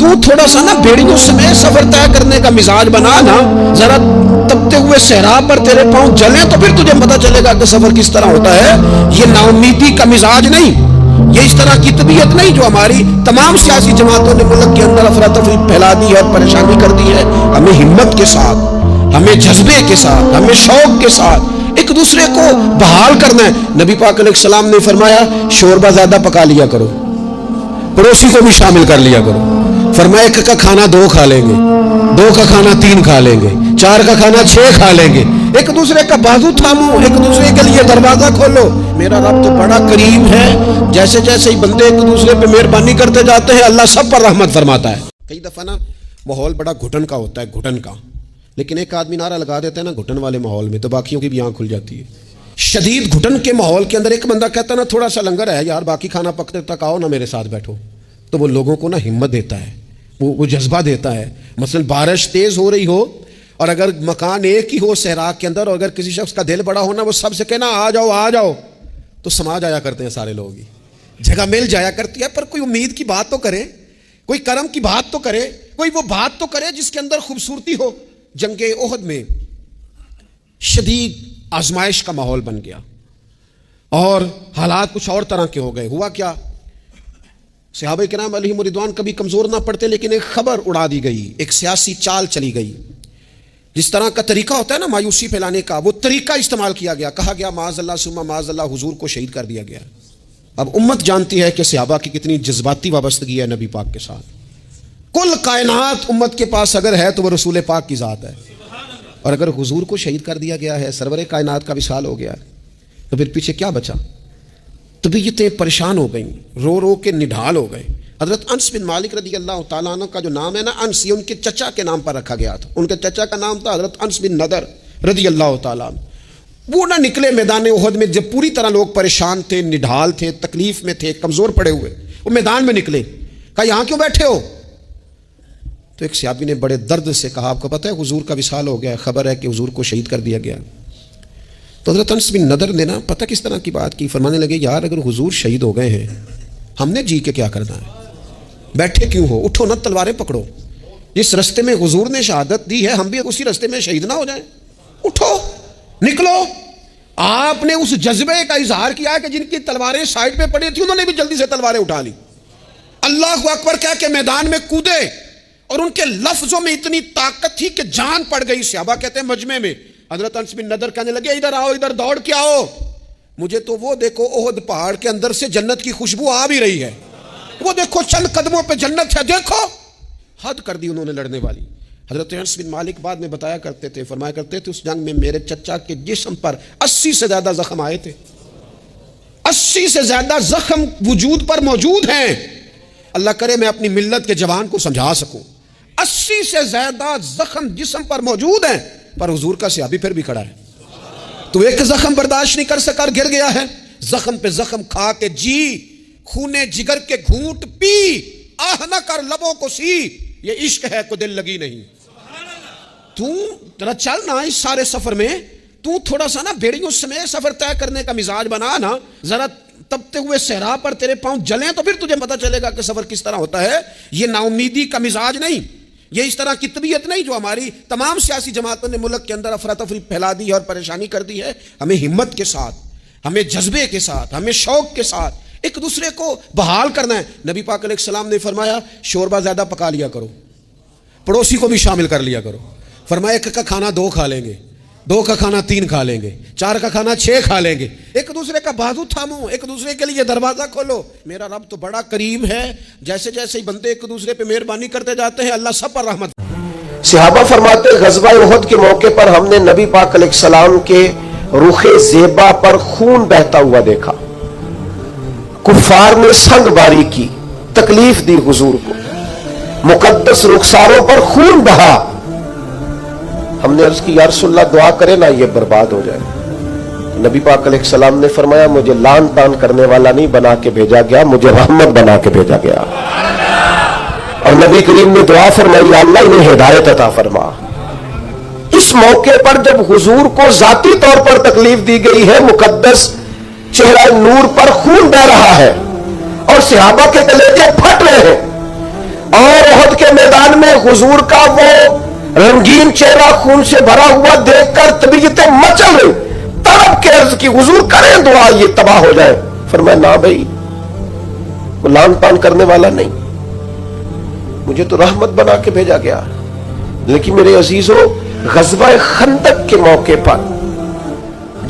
تو تھوڑا سا نا بیڑیوں سمیت سفر طے کرنے کا مزاج بنا نا, ذرا تپتے ہوئے صحرا پر تیرے پاؤں جلیں تو پھر تجھے پتا چلے گا کہ سفر کس طرح ہوتا ہے. یہ نا امیدی کا مزاج نہیں, یہ اس طرح کی طبیعت نہیں جو ہماری تمام سیاسی جماعتوں نے ملک کے اندر افراتفری پھیلا دی ہے اور پریشانی کر دی ہے. ہمیں ہمت کے ساتھ, ہمیں جذبے کے ساتھ, ہمیں شوق کے ساتھ ایک دوسرے کو بحال کرنا ہے. نبی پاک علیہ السلام نے فرمایا شوربہ زیادہ پکا لیا کرو, پڑوسی کو بھی شامل کر لیا کرو. فرمایا ایک کا کھانا 2 کھا لیں گے, 2 کا کھانا 3 کھا لیں گے, 4 کا کھانا 6 کھا لیں گے. ایک دوسرے کا بازو تھامو, ایک دوسرے کے لیے دروازہ کھولو. میرا رب تو بڑا کریم ہے, جیسے جیسے ہی بندے ایک دوسرے پہ مہربانی کرتے جاتے ہیں اللہ سب پر رحمت فرماتا ہے. کئی دفعہ نا ماحول بڑا گھٹن کا ہوتا ہے, گھٹن کا, لیکن ایک آدمی نعرہ لگا دیتا ہے نا گھٹن والے ماحول میں تو باقیوں کی بھی آنکھ کھل جاتی ہے. شدید گھٹن کے ماحول کے اندر ایک بندہ کہتا ہے نا تھوڑا سا لنگر ہے یار, باقی کھانا پکتے تک آؤ نا میرے ساتھ بیٹھو, تو وہ لوگوں کو نا ہمت دیتا ہے, وہ جذبہ دیتا ہے. مثلا بارش تیز ہو رہی ہو اور اگر مکان ایک ہی ہو صحرا کے اندر, اور اگر کسی شخص کا دل بڑا ہونا, وہ سب سے کہنا آ جاؤ آ جاؤ, تو سما جایا کرتے ہیں سارے لوگ ہی, جگہ مل جایا کرتی ہے. پر کوئی امید کی بات تو کرے, کوئی کرم کی بات تو کرے, کوئی وہ بات تو کرے جس کے اندر خوبصورتی ہو. جنگ احد میں شدید آزمائش کا ماحول بن گیا اور حالات کچھ اور طرح کے ہو گئے. ہوا کیا, صحابہ کرام علیہم رضوان کبھی کمزور نہ پڑتے, لیکن ایک خبر اڑا دی گئی, ایک سیاسی چال چلی گئی. جس طرح کا طریقہ ہوتا ہے نا مایوسی پھیلانے کا, وہ طریقہ استعمال کیا گیا. کہا گیا معاذ اللہ ثم معاذ اللہ حضور کو شہید کر دیا گیا. اب امت جانتی ہے کہ صحابہ کی کتنی جذباتی وابستگی ہے نبی پاک کے ساتھ. کل کائنات امت کے پاس اگر ہے تو وہ رسول پاک کی ذات ہے, اور اگر حضور کو شہید کر دیا گیا ہے, سرور کائنات کا وصال ہو گیا ہے, تو پھر پیچھے کیا بچا؟ طبیعتیں پریشان ہو گئیں, رو رو کے نڈھال ہو گئے. حضرت انس بن مالک رضی اللہ تعالیٰ عنہ کا جو نام ہے نا, انس, یہ ان کے چچا کے نام پر رکھا گیا تھا. ان کے چچا کا نام تھا حضرت انس بن نضر رضی اللہ تعالیٰ عنہ. وہ نہ نکلے میدان احد میں جب پوری طرح لوگ پریشان تھے, نڈھال تھے, تکلیف میں تھے, کمزور پڑے ہوئے, وہ میدان میں نکلے. کہا یہاں کیوں بیٹھے ہو؟ تو ایک صحابی نے بڑے درد سے کہا آپ کو پتہ ہے حضور کا وصال ہو گیا ہے, خبر ہے کہ حضور کو شہید کر دیا گیا. تو حضرت انس بن نضر نے نا پتہ کس طرح کی بات کی, فرمانے لگے یار اگر حضور شہید ہو گئے ہیں, ہم نے جی کے کیا کرنا ہے, بیٹھے کیوں ہو, اٹھو نا تلواریں پکڑو. جس رستے میں حضور نے شہادت دی ہے ہم بھی اسی رستے میں شہید نہ ہو جائیں. اٹھو نکلو. آپ نے اس جذبے کا اظہار کیا کہ جن کی تلواریں سائڈ پہ پڑی تھی انہوں نے بھی جلدی سے تلواریں اٹھا لی, اللہ اکبر کہہ کے میدان میں کودے, اور ان کے لفظوں میں اتنی طاقت تھی کہ جان پڑ گئی. صحابہ کہتے ہیں مجمع میں حضرت انس بن نضر کہنے لگے ادھر آؤ, ادھر دوڑ کے آؤ, مجھے تو وہ دیکھو احد پہاڑ کے اندر سے جنت کی خوشبو آ بھی رہی ہے, وہ دیکھو چند قدموں پہ جنت ہے, دیکھو. حد کر دی انہوں نے لڑنے والی. حضرت انس بن مالک بعد میں بتایا کرتے تھے, فرمایا کرتے تھے اس جنگ میں میرے چچا کے جسم پر 80 سے زیادہ زخم آئے تھے. 80 سے زیادہ زخم وجود پر موجود ہیں. اللہ کرے میں اپنی ملت کے جوان کو سمجھا سکوں. 80 سے زیادہ زخم جسم پر موجود ہیں, پر حضور کا صحابی پھر بھی کھڑا ہے. تو ایک زخم برداشت نہیں کر سکا اور گر گیا ہے. زخم پہ زخم کھا کے جی, خونے جگر کے گھونٹ پی, آہ نہ کر لبوں کو سی, یہ عشق ہے کو دل لگی نہیں. تو ذرا چل نا اس سارے سفر میں, تو تھوڑا سا نا بیڑیوں سمیت سفر طے کرنے کا مزاج بنا نا, ذرا تپتے ہوئے صحرا پر تیرے پاؤں جلیں تو پھر تجھے پتا چلے گا کہ سفر کس طرح ہوتا ہے. یہ نا امیدی کا مزاج نہیں, یہ اس طرح کی طبیعت نہیں جو ہماری تمام سیاسی جماعتوں نے ملک کے اندر افراتفری پھیلا دی ہے اور پریشانی کر دی ہے. ہمیں ہمت کے ساتھ, ہمیں جذبے کے ساتھ, ہمیں شوق کے ساتھ ایک دوسرے کو بحال کرنا ہے. نبی پاک علیہ السلام نے فرمایا شوربہ زیادہ پکا لیا کرو, پڑوسی کو بھی شامل کر لیا کرو. فرمایا ایک کا کھانا 2 کھا لیں گے, 2 کا کھانا 3 کھا لیں گے, 4 کا کھانا 6 کھا لیں گے. ایک دوسرے کا بازو تھامو, ایک دوسرے کے لیے دروازہ کھولو. میرا رب تو بڑا کریم ہے, جیسے جیسے بندے ایک دوسرے پہ مہربانی کرتے جاتے ہیں اللہ سب پر رحمت. صحابہ فرماتے غزوہ احد کے موقع پر ہم نے نبی پاک علیہ السلام کے رخ زیبا پر خون بہتا ہوا دیکھا. کفار نے سنگ باری کی, تکلیف دی حضور کو, مقدس رخساروں پر خون بہا. ہم نے عرض کی یا رسول اللہ دعا کرے نا یہ برباد ہو جائے. نبی پاک علیہ السلام نے فرمایا مجھے لان تان کرنے والا نہیں بنا کے بھیجا گیا, مجھے رحمت بنا کے بھیجا گیا. اور نبی کریم نے دعا فرمائی اللہ انہیں ہدایت عطا فرما. اس موقع پر جب حضور کو ذاتی طور پر تکلیف دی گئی ہے, مقدس چہرہ نور پر خون بہ رہا ہے اور صحابہ کے کلیجے پھٹ رہے ہیں, اور احد کے میدان میں حضور کا وہ رنگین چہرہ خون سے بھرا ہوا دیکھ کر طبیعتیں مچل رہی، تڑپ کے عرض کی حضور کریں دعا یہ تباہ ہو جائے. فرمایا نہ بھائی، وہ لان پان کرنے والا نہیں، مجھے تو رحمت بنا کے بھیجا گیا. لیکن میرے عزیزوں، غزوہ خندق کے موقع پر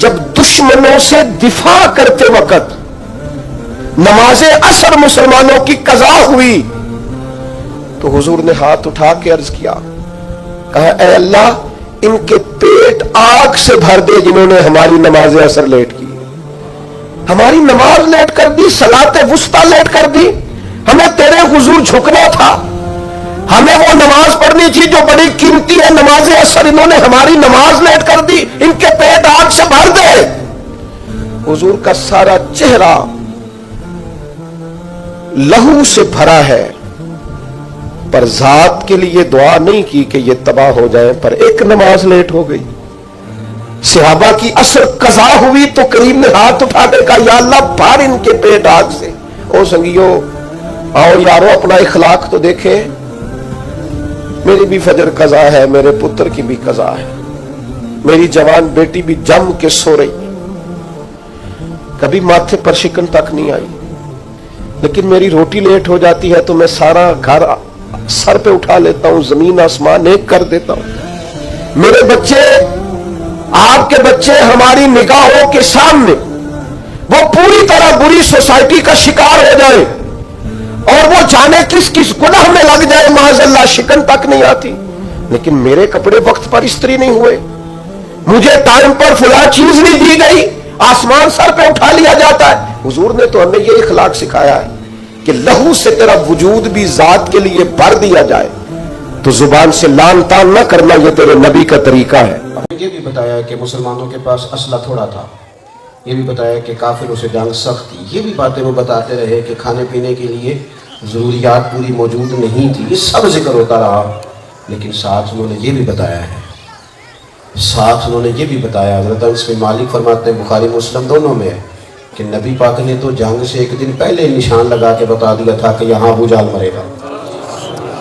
جب دشمنوں سے دفاع کرتے وقت نماز عصر مسلمانوں کی قضا ہوئی تو حضور نے ہاتھ اٹھا کے عرض کیا، کہا اے اللہ ان کے پیٹ آگ سے بھر دے جنہوں نے ہماری نماز عصر لیٹ کی، ہماری نماز لیٹ کر دی، صلاۃ وسطیٰ لیٹ کر دی. ہمیں تیرے حضور جھکنا تھا، ہمیں وہ نماز پڑھنی تھی جو بڑی قیمتی ہے نماز عصر، انہوں نے ہماری نماز لیٹ کر دی، ان کے پیٹ آگ سے بھر دے. حضور کا سارا چہرہ لہو سے بھرا ہے، پر ذات کے لیے دعا نہیں کی کہ یہ تباہ ہو جائے، پر ایک نماز لیٹ ہو گئی. صحابہ کی عصر قضا ہوئی تو کریم نے ہاتھ اٹھا کر کہا یا اللہ بھر ان کے پیٹ آگ سے. او سنگیو، آؤ یارو اپنا اخلاق تو دیکھیں، میری بھی فجر قضا ہے، میرے پتر کی بھی قضا ہے، میری جوان بیٹی بھی جم کے سو رہی، کبھی ماتھے پر شکن تک نہیں آئی، لیکن میری روٹی لیٹ ہو جاتی ہے تو میں سارا گھر سر پہ اٹھا لیتا ہوں، زمین آسمان ایک کر دیتا ہوں. میرے بچے، آپ کے بچے ہماری نگاہوں کے سامنے وہ پوری طرح بری سوسائٹی کا شکار ہو جائے اور وہ جانے کس کس گناہ میں لگ جائے، معاذ اللہ شکن تک نہیں آتی، لیکن میرے کپڑے وقت پر استری نہیں ہوئے، مجھے ٹائم پر فلاں چیز نہیں دی گئی، آسمان سر پہ اٹھا لیا جاتا ہے. حضور نے تو ہمیں یہ اخلاق سکھایا ہے کہ لہو سے تیرا وجود بھی ذات کے لیے بھر دیا جائے تو زبان سے لان تان نہ کرنا، یہ تیرے نبی کا طریقہ ہے. یہ بھی بتایا کہ مسلمانوں کے پاس اسلحہ تھوڑا تھا، یہ بھی بتایا کہ کافروں سے جنگ سخت تھی، یہ بھی باتیں وہ بتاتے رہے کہ کھانے پینے کے لیے ضروریات پوری موجود نہیں تھی، یہ سب ذکر ہوتا رہا. لیکن ساتھ انہوں نے یہ بھی بتایا ہے، ساتھ انہوں نے یہ بھی بتایا، حضرت انس بن مالک فرماتے ہیں بخاری مسلم دونوں میں ہے کہ نبی پاک نے تو جنگ سے ایک دن پہلے نشان لگا کے بتا دیا تھا کہ یہاں ابو جہل مرے گا،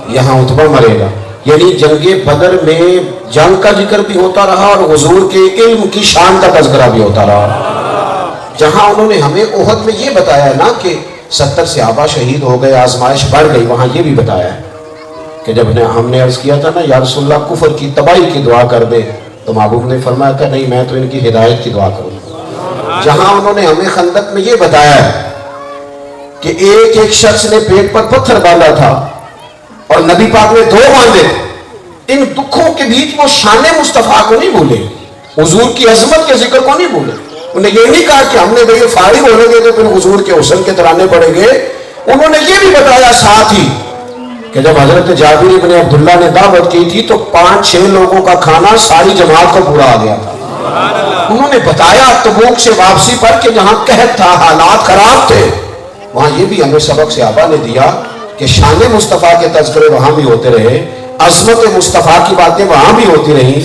یہاں عتبہ مرے گا. یعنی جنگ بدر میں جنگ کا ذکر بھی ہوتا رہا اور حضور کے علم کی شان کا تذکرہ بھی ہوتا رہا. جہاں انہوں نے ہمیں احد میں یہ بتایا نا کہ 70 صحابہ شہید ہو گئے، آزمائش بڑھ گئی، وہاں یہ بھی بتایا ہے کہ جب ہم نے عرض کیا تھا نا یا رسول اللہ کفر کی تباہی کی دعا کر دے تو محبوب نے فرمایا تھا نہیں میں تو ان کی ہدایت کی دعا کروں. جہاں انہوں نے ہمیں خندق میں یہ بتایا ہے کہ ایک ایک شخص نے پیٹ پر پتھر باندھا تھا اور نبی پاک نے 2 باندھے، ان دکھوں کے بیچ وہ شان مصطفیٰ کو نہیں بھولے، حضور کی عظمت کے ذکر کو نہیں بھولے. انہیں یہ نہیں کہا کہ ہم نے بھئی فارغ ہونے گے تو پھر حضور کے حسن کے ترانے پڑیں گے. انہوں نے یہ بھی بتایا ساتھ ہی کہ جب حضرت جابر بن عبداللہ نے دعوت کی تھی تو 5-6 لوگوں کا کھانا ساری جماعت کو پورا آ گیا تھا. انہوں نے بتایا تبوک سے واپسی پر کہ جہاں قحط تھا، حالات خراب تھے، وہاں یہ بھی ہمیں سبق صحابہ نے دیا کہ شان مصطفیٰ کے تذکرے وہاں بھی ہوتے رہے، عظمت مصطفیٰ کی باتیں وہاں بھی ہوتی رہیں.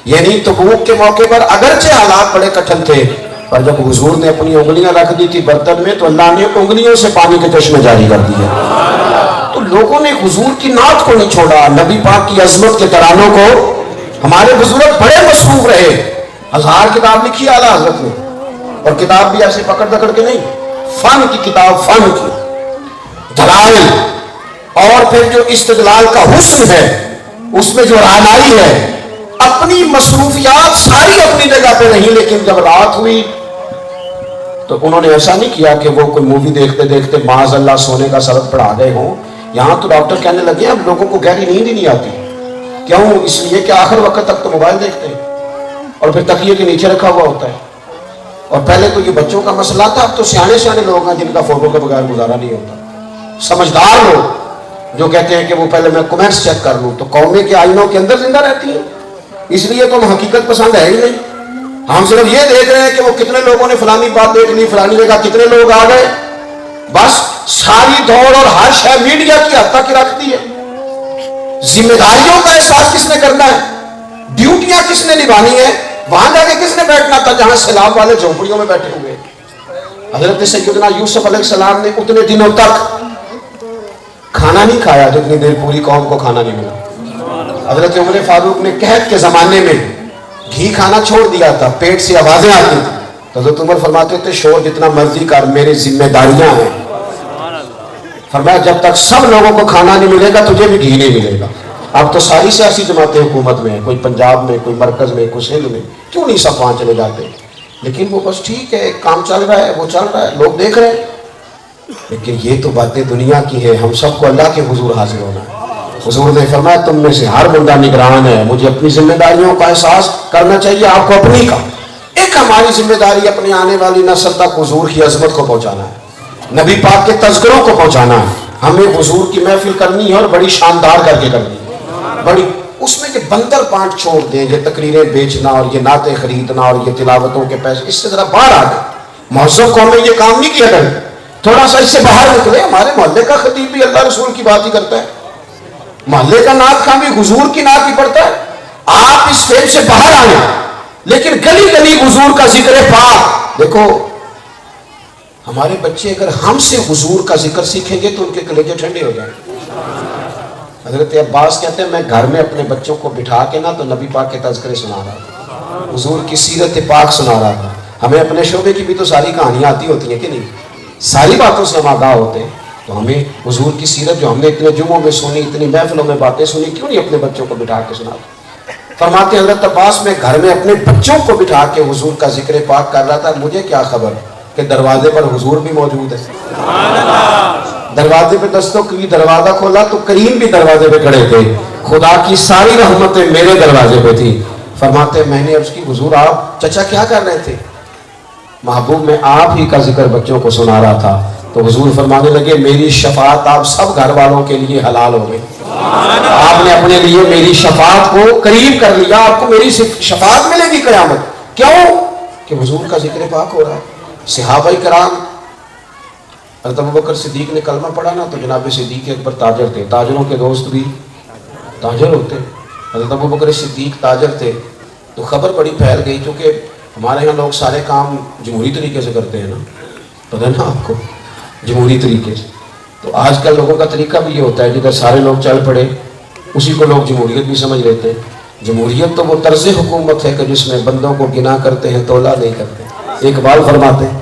یعنی تبوک کے موقع پر اگرچہ حالات بڑے کٹھن تھے، پر جب حضور نے اپنی انگلیاں رکھ دی تھی برتن میں تو اللہ نے انگلیوں سے پانی کے چشمے جاری کر دیے. تو لوگوں نے حضور کی نعت کو نہیں چھوڑا، نبی پاک کی عظمت کے ترانوں کو. ہمارے بزرگ بڑے مصروف رہے، 1000 کتاب لکھی اعلیٰ حضرت نے، اور کتاب بھی ایسے پکڑ دکڑ کے نہیں، فن کی کتاب، فن کی دلائل، اور پھر جو استدلال کا حسن ہے اس میں جو رعنائی ہے. اپنی مصروفیات ساری اپنی جگہ پہ نہیں، لیکن جب رات ہوئی تو انہوں نے ایسا نہیں کیا کہ وہ کوئی مووی دیکھتے دیکھتے معاذ اللہ سونے کا سبق پڑھا گئے ہوں. یہاں تو ڈاکٹر کہنے لگے اب لوگوں کو گہری نیند ہی نہیں آتی. کیوں؟ اس لیے کہ آخر وقت تک تو موبائل دیکھتے ہیں اور پھر تکیے کے نیچے رکھا ہوا ہوتا ہے. اور پہلے تو یہ بچوں کا مسئلہ تھا، اب تو سیانے لوگ ہیں جن کا فوٹو کے بغیر گزارا نہیں ہوتا. سمجھدار لوگ جو کہتے ہیں کہ وہ پہلے میں کمنٹس چیک کر لوں، تو قومیں کے آئینوں کے اندر زندہ رہتی ہیں. اس لیے تو ہم حقیقت پسند ہے ہی نہیں. ہم صرف یہ دیکھ رہے ہیں کہ وہ کتنے لوگوں نے فلانی بات دیکھ لی، فلانی جگہ کتنے لوگ آ گئے. بس ساری دوڑ اور ہر شے میڈیا کی حد تک رکھتی ہے. ذمہ داریوں کا احساس کس نے کرنا ہے، ڈیوٹیاں کس نے نبھانی ہے، وہاں جا کے کس نے بیٹھنا تھا جہاں سیلاب والے جھونپڑیوں میں بیٹھے ہوئے. حضرت سیدنا یوسف علیہ السلام نے اتنے دنوں تک کھانا نہیں کھایا جتنی دیر پوری قوم کو کھانا نہیں ملا۔ حضرت عمر فاروق نے قحط کے زمانے میں گھی کھانا چھوڑ دیا تھا، پیٹ سے آوازیں آتی تھی، تو حضرت عمر فرماتے تھے شور جتنا مرضی کر، میری ذمہ داریاں ہیں۔ فرمایا جب تک سب لوگوں کو کھانا نہیں ملے گا تجھے بھی گھی نہیں ملے گا۔ اب تو ساری سیاسی جماعتیں حکومت میں ہیں، کوئی پنجاب میں، کوئی مرکز میں، کوئی سندھ میں، کیوں نہیں سب وہاں چلے جاتے؟ لیکن وہ بس ٹھیک ہے، کام چل رہا ہے، وہ چل رہا ہے، لوگ دیکھ رہے ہیں۔ لیکن یہ تو باتیں دنیا کی ہے، ہم سب کو اللہ کے حضور حاضر ہونا ہے۔ حضور نے فرمایا تم میں سے ہر بندہ نگران ہے، مجھے اپنی ذمہ داریوں کا احساس کرنا چاہیے، آپ کو اپنی کا۔ ایک ہماری ذمہ داری اپنی آنے والی نسل تک حضور کی عظمت کو پہنچانا ہے، نبی پاک کے تذکروں کو پہنچانا ہے۔ ہمیں حضور کی محفل کرنی ہے اور بڑی شاندار کر کے کرنی ہے، بڑی اس میں یہ بندر پانٹ چھوڑ دیں، یہ تقریریں بیچنا اور یہ نعتیں خریدنا اور یہ تلاوتوں کے پیسے، اس سے ذرا باہر آ جائیں۔ مہذب قوم میں یہ کام نہیں کیا کریں، تھوڑا سا اس سے باہر نکلے۔ ہمارے محلے کا خطیب بھی اللہ رسول کی بات ہی کرتا ہے، محلے کا نعت خواں بھی حضور کی نعت ہی پڑھتا ہے۔ آپ اس فیم سے باہر آئیں، لیکن گلی گلی حضور کا ذکر پاک۔ دیکھو ہمارے بچے اگر ہم سے حضور کا ذکر سیکھیں گے تو ان کے کلیجے ٹھنڈے ہو جائیں گے۔ حضرت عباس کہتے ہیں میں گھر میں اپنے بچوں کو بٹھا کے نا تو نبی پاک کے تذکرے سنا رہا تھا، حضور کی سیرت پاک سنا رہا تھا۔ ہمیں اپنے شعبے کی بھی تو ساری کہانیاں آتی ہوتی ہیں کہ نہیں، ساری باتوں سے ہم آگاہ ہوتے ہیں، تو ہمیں حضور کی سیرت جو ہم نے اتنے جمعوں میں سنی، اتنی محفلوں میں باتیں سنی، کیوں نہیں اپنے بچوں کو بٹھا کے سنا؟ فرماتے ہیں حضرت عباس میں گھر میں اپنے بچوں کو بٹھا کے حضور کا ذکر پاک کر رہا تھا، مجھے کیا خبر کہ دروازے پر حضور بھی موجود ہے۔ دروازے پہ دستک کی دروازہ کھولا تو کریم بھی دروازے پہ کھڑے تھے، خدا کی ساری رحمتیں میرے دروازے پہ تھی۔ فرماتے میں نے عرض کی حضور آپ چچا کیا کر رہے تھے؟ محبوب میں آپ ہی کا ذکر بچوں کو سنا رہا تھا۔ تو حضور فرمانے لگے میری شفاعت آپ سب گھر والوں کے لیے حلال ہو گئی، آپ نے اپنے لیے میری شفاعت کو قریب کر لیا، آپ کو میری شفاعت ملے گی قیامت۔ کیوں؟ کہ حضور کا ذکر پاک ہو رہا ہے۔ صحابہ کرام، حضرت ابوبکر صدیق نے کلمہ پڑھا نا تو جناب صدیق اکبر تاجر تھے، تاجروں کے دوست بھی تاجر ہوتے۔ حضرت ابوبکر صدیق تاجر تھے تو خبر بڑی پھیل گئی، کیونکہ ہمارے یہاں لوگ سارے کام جمہوری طریقے سے کرتے ہیں نا، پتہ ہے نا آپ کو، جمہوری طریقے سے۔ تو آج کل لوگوں کا طریقہ بھی یہ ہوتا ہے جدھر سارے لوگ چل پڑے اسی کو لوگ جمہوریت بھی سمجھ لیتے ہیں۔ جمہوریت تو وہ طرز حکومت ہے کہ جس میں بندوں کو گنا کرتے ہیں، تولا نہیں کرتے۔ اقبال فرماتے ہیں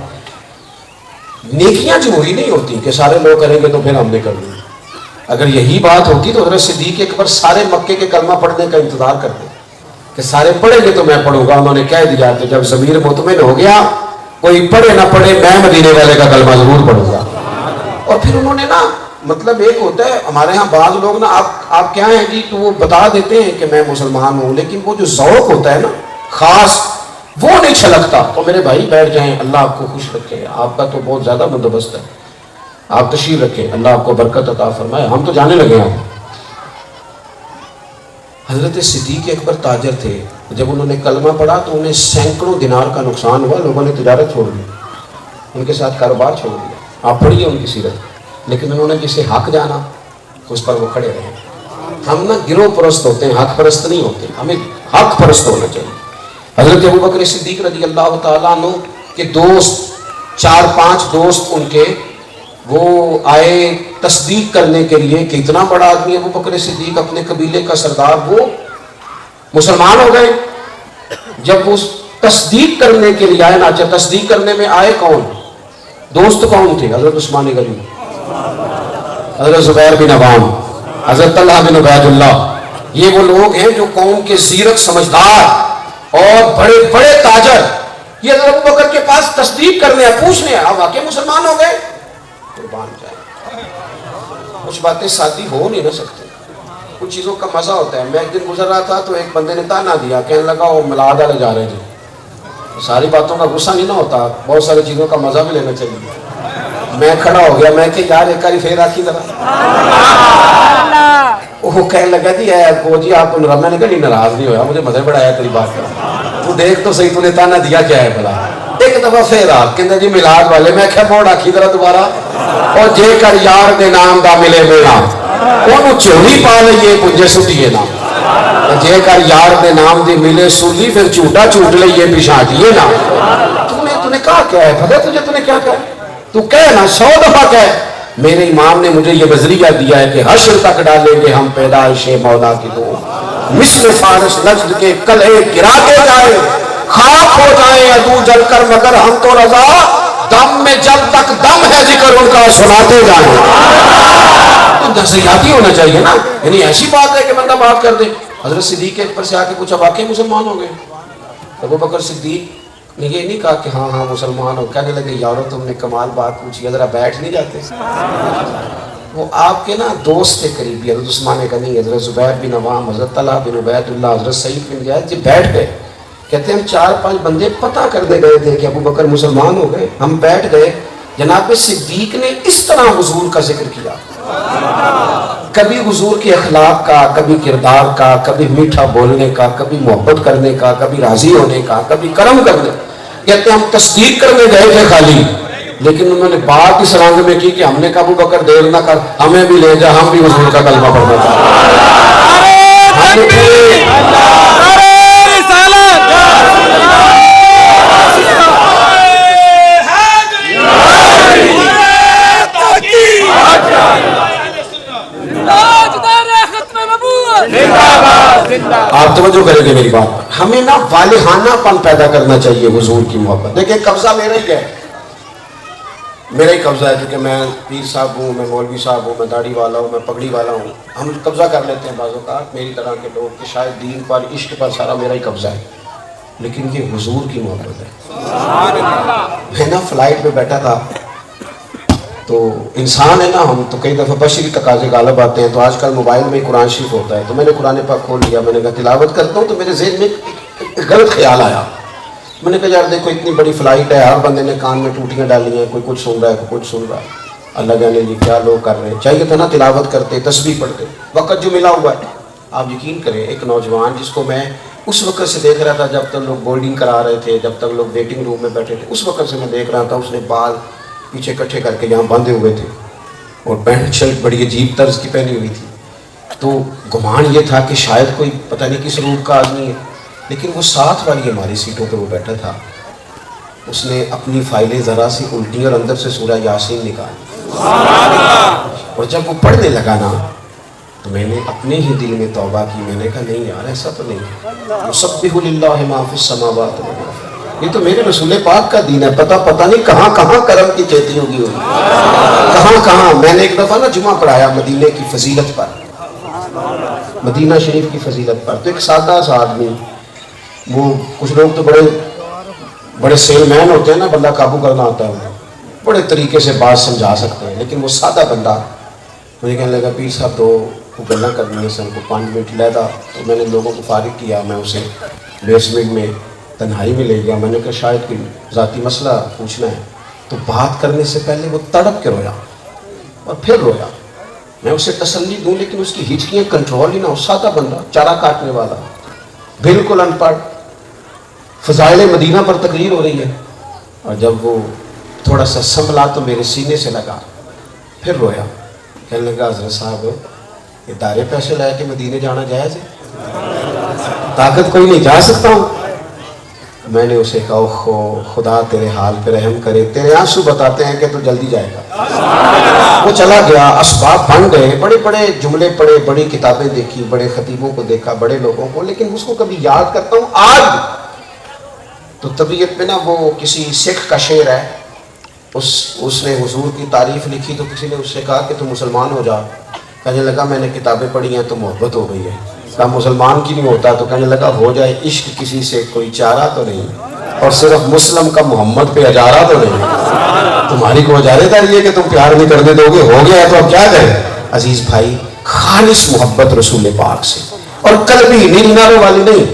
نیکیاں جمہوری نہیں ہوتی کہ سارے لوگ کریں گے تو پھر ہم نے کر لیں۔ اگر یہی بات ہوتی تو حضرت صدیق اکبر سارے مکے کے کلمہ پڑھنے کا انتظار کرتے کہ سارے پڑھیں گے تو میں پڑھوں گا۔ انہوں نے کہہ دیا کہ جب ضمیر مطمئن ہو گیا کوئی پڑھے نہ پڑھے میں مدینے والے کا کلمہ ضرور پڑھوں گا۔ اور پھر انہوں نے نا مطلب ایک ہوتا ہے ہمارے ہاں بعض لوگ نا آپ کیا ہیں جی تو وہ بتا دیتے ہیں کہ میں مسلمان ہوں، لیکن وہ جو ذوق ہوتا ہے نا خاص وہ نہیں چھلکتا۔ تو میرے بھائی بیٹھ جائیں، اللہ آپ کو خوش رکھے، آپ کا تو بہت زیادہ بندوبست ہے، آپ تشریف رکھیں، اللہ آپ کو برکت عطا فرمائے۔ ہم تو جانے لگے ہیں۔ حضرت صدیق اکبر تاجر تھے، جب انہوں نے کلمہ پڑھا تو انہیں سینکڑوں دینار کا نقصان ہوا، لوگوں نے تجارت چھوڑ دی، ان کے ساتھ کاروبار چھوڑ دیا۔ آپ پڑھیے ان کی سیرت، لیکن انہوں نے جسے حق جانا اس پر وہ کھڑے رہے۔ ہم نا گروہ پرست ہوتے ہیں، حق پرست نہیں ہوتے، ہمیں حق پرست ہونا چاہیے۔ حضرت ابوبکر صدیق رضی اللہ تعالیٰ عنہ کے دوست 4-5 دوست ان کے وہ آئے تصدیق کرنے کے لیے کہ اتنا بڑا آدمی ابوبکر صدیق اپنے قبیلے کا سردار، وہ مسلمان ہو گئے۔ جب اس تصدیق کرنے کے لیے آئے نا، اچھا تصدیق کرنے میں آئے کون؟ دوست کون تھے؟ حضرت عثمان غنی، حضرت زبیر بن عوام، حضرت طلحہ بن عبید اللہ۔ یہ وہ لوگ ہیں جو قوم کے زیرک سمجھدار اور بڑے بڑے تاجر، یہ حضرت ابوبکر کے پاس تصدیق کرنے ہیں، پوچھنے ہیں آپ واقعی مسلمان ہو گئے؟ قربان جائے، کچھ باتیں سادی ہو نہیں نہ سکتے، کچھ چیزوں کا مزہ ہوتا ہے۔ میں ایک دن گزر رہا تھا تو ایک بندے نے تانا دیا، کہنے لگا وہ ملاد والے جا رہے ہیں جی۔ ساری باتوں کا غصہ نہیں نہ ہوتا، بہت ساری چیزوں کا مزہ بھی لینا چاہیے۔ میں کھڑا ہو گیا، میں کہ یار ایک باری پھر آتی ذرا۔ وہ کہنے لگا جی جی آپ کو میں نے کہا نہیں ناراض نہیں ہوا، مجھے مزہ بڑا آیا تیری بات کا، تو دیکھ تو صحیح تو نے تانا دیا کیا ہے بھلا۔ ایک دفعہ پھر آپ کہتے جی میلاد والے، میں کہا موڑ آکھی ذرا دوبارہ، اور جے کر یار دے نام دا ملے میرا انہوں چولی پا لئیے پنجے سٹیے نا، جے کر یار دے نام دی ملے سولی پھر چوٹا چوٹ لئیے پیشانٹیے نا۔ تو نے کہا کیا ہے پتہ تجھے، تو نے کیا کہا؟ تو کہہ نا 100 دفعہ کہہ، میرے امام نے مجھے یہ نظریہ دیا ہے کہ حشر تک ڈالیں گے ہم پیدائش مولا کی دو، مثل فارس نجد کے قلعے گراتے جائیں، خاک ہو جائیں عدو جل کر مگر ہم تو رضا، دم میں جب تک دم ہے ذکر ان کا سناتے جائیں۔ تو نظریاتی ہونا چاہیے نا، یعنی ایسی بات ہے کہ بندہ بات کر دے۔ حضرت صدیق کے پر سے آ کے پوچھا واقعی مسلمان ہو گئے؟ ابو بکر صدیق نے یہ نہیں کہا کہ ہاں ہاں مسلمان ہو، کہنے لگے یارو تم نے کمال بات پوچھی، ذرا بیٹھ نہیں جاتے؟ وہ آپ کے نا دوست تھے قریبی، حضرت عثمان غنی، حضرت زبیر بن عوام، حضرت طلحہ بن عبید اللہ، حضرت سعید بن زید، جی بیٹھ گئے۔ کہتے ہیں ہم 4-5 بندے پتہ کرنے گئے تھے کہ ابو بکر مسلمان ہو گئے، ہم بیٹھ گئے، جناب صدیق نے اس طرح حضور کا ذکر کیا، کبھی حضور کے اخلاق کا، کبھی کردار کا، کبھی میٹھا بولنے کا، کبھی محبت کرنے کا، کبھی راضی ہونے کا، کبھی کرم کرنے۔ کہتے ہیں ہم تصدیق کرنے گئے تھے خالی، لیکن انہوں نے بات اس رنگ میں کی کہ ہم نے کہا ابو بکر دیر نہ کر، ہمیں بھی لے جا، ہم بھی حضور کا کلمہ پڑھنا چاہتے آپ توجہ کریں گے میری بات، ہمیں نا والہانہ پن پیدا کرنا چاہیے حضور کی محبت۔ دیکھیں قبضہ میرا ہی ہے، میرا ہی قبضہ ہے، کیونکہ میں پیر صاحب ہوں، میں مولوی صاحب ہوں، میں داڑھی والا ہوں، میں پگڑی والا ہوں، ہم قبضہ کر لیتے ہیں بعض اوقات میری طرح کے لوگ کہ شاید دین پر عشق پر سارا میرا ہی قبضہ ہے، لیکن یہ حضور کی محبت ہے۔ میں نا فلائٹ پہ بیٹھا تھا، تو انسان ہے نا ہم، تو کئی دفعہ بشری تقاضے غالب آتے ہیں، تو آج کل موبائل میں قرآن شریف ہوتا ہے، تو میں نے قرآن پاک کھول لیا، میں نے کہا تلاوت کرتا ہوں، تو میرے ذہن میں ایک غلط خیال آیا، میں نے کہا یار دیکھو اتنی بڑی فلائٹ ہے، ہر بندے نے کان میں ٹوٹیاں ڈالی ہیں، کوئی کچھ سن رہا ہے، کوئی کچھ سن رہا ہے، اللہ جانے جی کیا لوگ کر رہے ہیں، چاہیے تھا نا تلاوت کرتے، تسبیح پڑھتے، وقت جو ملا ہوا ہے۔ آپ یقین کریں ایک نوجوان جس کو میں اس وقت سے دیکھ رہا تھا جب تک لوگ بورڈنگ کرا رہے تھے، جب تک لوگ ویٹنگ روم میں بیٹھے تھے، اس وقت سے میں دیکھ رہا تھا، اس نے بال پیچھے کٹھے کر کے یہاں باندھے ہوئے تھے اور پینٹ شرٹ بڑی عجیب طرز کی پہنی ہوئی تھی، تو گمان یہ تھا کہ شاید کوئی پتہ نہیں کس روح کا آدمی ہے، لیکن وہ ساتھ والی ہماری سیٹوں پہ وہ بیٹھا تھا، اس نے اپنی فائلیں ذرا سی الٹی اور اندر سے سورہ یاسین نکالی، اور جب وہ پڑھنے لگا نا تو میں نے اپنے ہی دل میں توبہ کی، میں نے کہا نہیں یار ایسا تو نہیں، یسبح للہ ما فی السماوات والارض، یہ تو میرے رسول پاک کا دین ہے، پتہ نہیں کہاں کہاں کرم کی کھیتی ہوگی کہاں کہاں۔ میں نے ایک دفعہ نا جمعہ پڑھایا مدینے کی فضیلت پر، مدینہ شریف کی فضیلت پر، تو ایک سادہ سا آدمی، وہ کچھ لوگ تو بڑے سیل مین ہوتے ہیں نا، بندہ قابو کرنا ہوتا ہے، بڑے طریقے سے بات سمجھا سکتے ہیں، لیکن وہ سادہ بندہ مجھے کہنے لگا پیر صاحب تو گلہ کرنی ہے، سن کو 5 منٹ لیتا، تو میں نے لوگوں کو فارغ کیا، میں اسے بیسمنٹ میں تنہائی میں لے گیا، میں نے کہا شاید کوئی ذاتی مسئلہ پوچھنا ہے، تو بات کرنے سے پہلے وہ تڑپ کے رویا اور پھر رویا، میں اسے تسلی دوں لیکن اس کی ہچکیاں کنٹرول ہی نہ ہو، سادہ بندہ چارہ کاٹنے والا، بالکل ان پڑھ، فضائل مدینہ پر تقریر ہو رہی ہے، اور جب وہ تھوڑا سا سنبھلا تو میرے سینے سے لگا، پھر رویا، کہنے لگا حضرت صاحب یہ دارے پیسے لائے کہ مدینے جانا جائز ہے؟ طاقت کوئی نہیں جا سکتا ہوں؟ میں نے اسے کہا خدا تیرے حال پہ رحم کرے، تیرے آنسو بتاتے ہیں کہ تو جلدی جائے گا۔ وہ چلا گیا، اسباب بن گئے، بڑے بڑے جملے پڑھے، بڑی کتابیں دیکھی، بڑے خطیبوں کو دیکھا، بڑے لوگوں کو، لیکن اس کو کبھی یاد کرتا ہوں آج بھی۔ تو طبیعت میں نا وہ کسی سکھ کا شعر ہے، اس نے حضور کی تعریف لکھی، تو کسی نے اس سے کہا کہ تو مسلمان ہو جا، کہنے لگا میں نے کتابیں پڑھی ہیں تو محبت ہو گئی ہے، کہا مسلمان کی نہیں ہوتا، تو کہنے لگا ہو جائے عشق کسی سے کوئی چارہ تو نہیں، اور صرف مسلم کا محمد پہ اجارہ تو نہیں، تمہاری کو اجارے داری ہے کہ تم پیار نہیں کرنے دو گے، ہو گیا ہے تو اب کیا کریں؟ عزیز بھائی خالص محبت رسول پاک سے، اور قلبی نیری ناروں والی نہیں،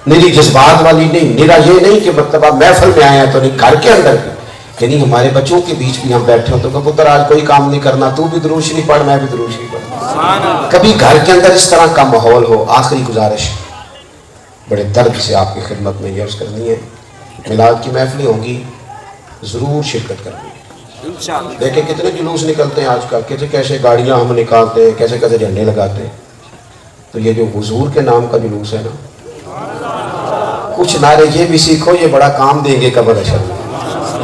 نیری جذبات والی نہیں، نیرا یہ نہیں کہ مطلب آپ محفل میں آئے ہیں تو نہیں، گھر کے اندر بھی، یعنی ہمارے بچوں کے بیچ بھی ہم بیٹھے ہوں تو کہ پتر آج کوئی کام نہیں کرنا، تو بھی درود شریف پڑھ، میں بھی درود شریف پڑھ، کبھی گھر کے اندر اس طرح کا ماحول ہو۔ آخری گزارش بڑے درد سے آپ کی خدمت میں یہ عرض کرنی ہے، میلاد کی محفلیں ہوں گی، ضرور شرکت کرنی ہے۔ دیکھیں کتنے جلوس نکلتے ہیں آج کل، کیسے کیسے گاڑیاں ہم نکالتے ہیں، کیسے کیسے جھنڈے لگاتے ہیں، تو یہ جو حضور کے نام کا جلوس ہے نا، کچھ نعرے یہ بھی سیکھو، یہ بڑا کام دیں گے قبر حشر میں،